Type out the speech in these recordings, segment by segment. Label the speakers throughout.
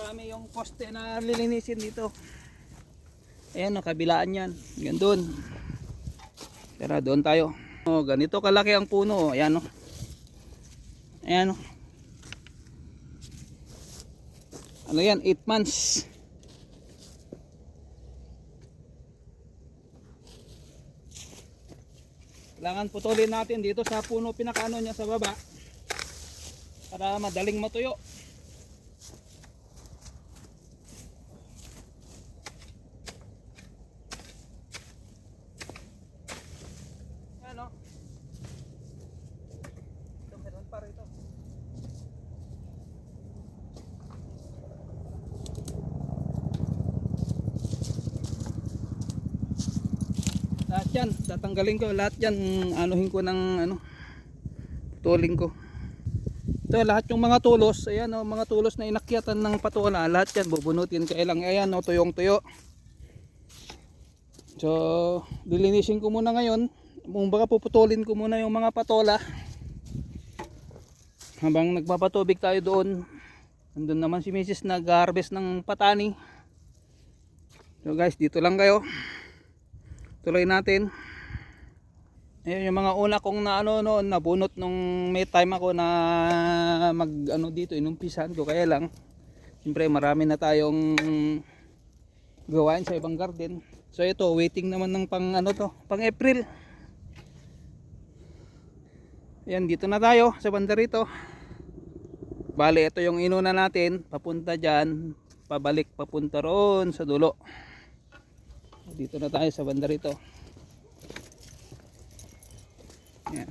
Speaker 1: marami yung poste na lilinisin dito. Ayan, kabilaan yan. Yan doon. Tara, doon tayo. Oh, ganito kalaki ang puno. Ayan, oh. Ayan, oh. Ano yan? 8 months. Kailangan putulin natin dito sa puno pinakaano niya sa baba para madaling matuyo. Ano? Ito meron pa rito. Lahat yan, tatanggalin ko lahat yan, anuhin ko ng ano, putulin ko. Ito lahat yung mga tulos, ayan o, mga tulos na inakyatan ng patola, lahat yan bubunutin kailang, ayan o, tuyong tuyo. So dilinisin ko muna ngayon, baka puputulin ko muna yung mga patola habang nagpapatubig tayo doon. Nandun naman si Mrs. nag-harvest ng patani. So guys, dito lang kayo, tuloy natin. Ayun yung mga una kong na ano noon, nabunot nung may time ako na mag ano dito, inumpisahan ko. Kaya lang siyempre marami na tayong gawain sa ibang garden. So ito, waiting naman ng pang ano to, pang April. Ayan, dito na tayo sa banda rito. Bale, ito yung inuna natin, papunta dyan, pabalik papunta roon sa dulo. Dito na tayo sa banda rito. Ayan.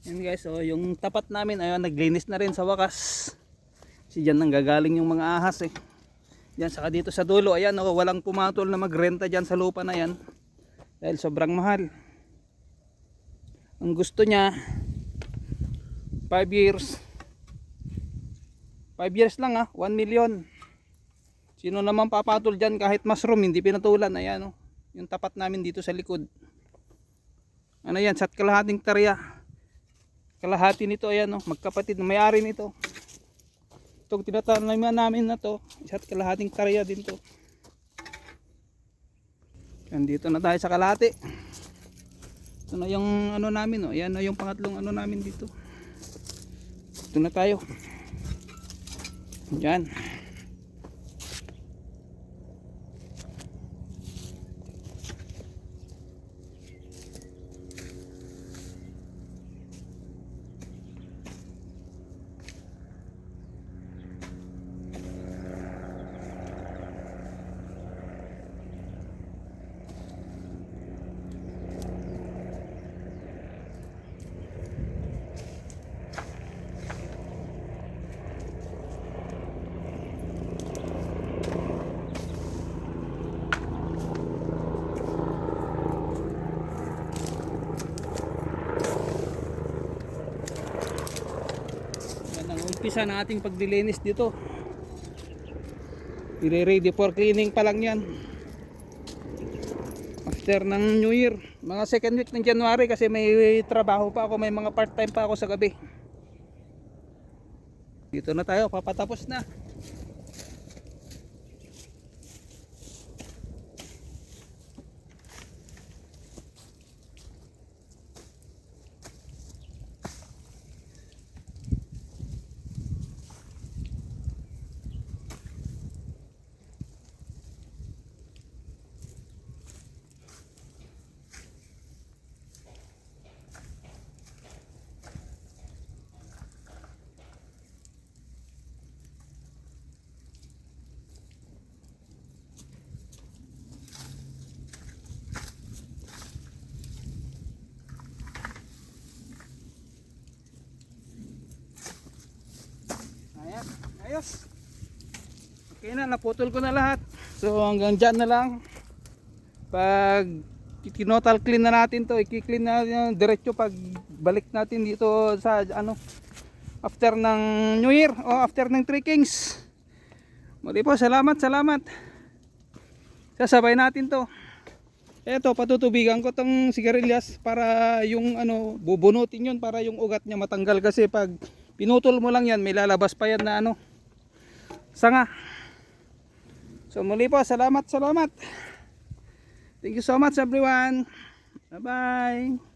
Speaker 1: Yan guys, oh, yung tapat namin ayun, naglinis na rin sa wakas. Kasi dyan nanggagaling yung mga ahas eh. Yan, saka dito sa dulo, ayan, oh, walang pumatol na magrenta dyan sa lupa na yan dahil sobrang mahal. Ang gusto niya 5 years 5 years lang 1 million. Sino naman papatol dyan kahit mushroom hindi pinatulan. Ayan, oh, yung tapat namin dito sa likod. Ano yan, sat kalahating tarya. Kalahati nito, ayan, oh, magkapatid, may-ari nito. Itong tinatanaman namin na to, isa't kalahating tarya din to. Dito na tayo sa kalahati. Ito na yung ano namin, oh, ayan na yung pangatlong ano namin dito. Ito na tayo. Yan. Umpisa na ating pagdilinis dito. I-ready for cleaning pa lang yan after ng New Year, mga second week ng January, kasi may trabaho pa ako, may mga part time pa ako sa gabi. Dito na tayo, papatapos na. sibuyas. Okay na, naputol ko na lahat. So hanggang dyan na lang. Pag tinotal clean na natin to, i-clean na natin diretso pag balik natin dito sa ano, after ng New Year o after ng Three Kings. Muli po, salamat. Sasabay natin to. Eto, patutubigan ko tong sigarilyas para yung ano, bubunutin yun para yung ugat niya matanggal, kasi pag pinutol mo lang yan, may lalabas pa yan na ano, sanga. So muli po, salamat. Thank you so much everyone. Bye bye.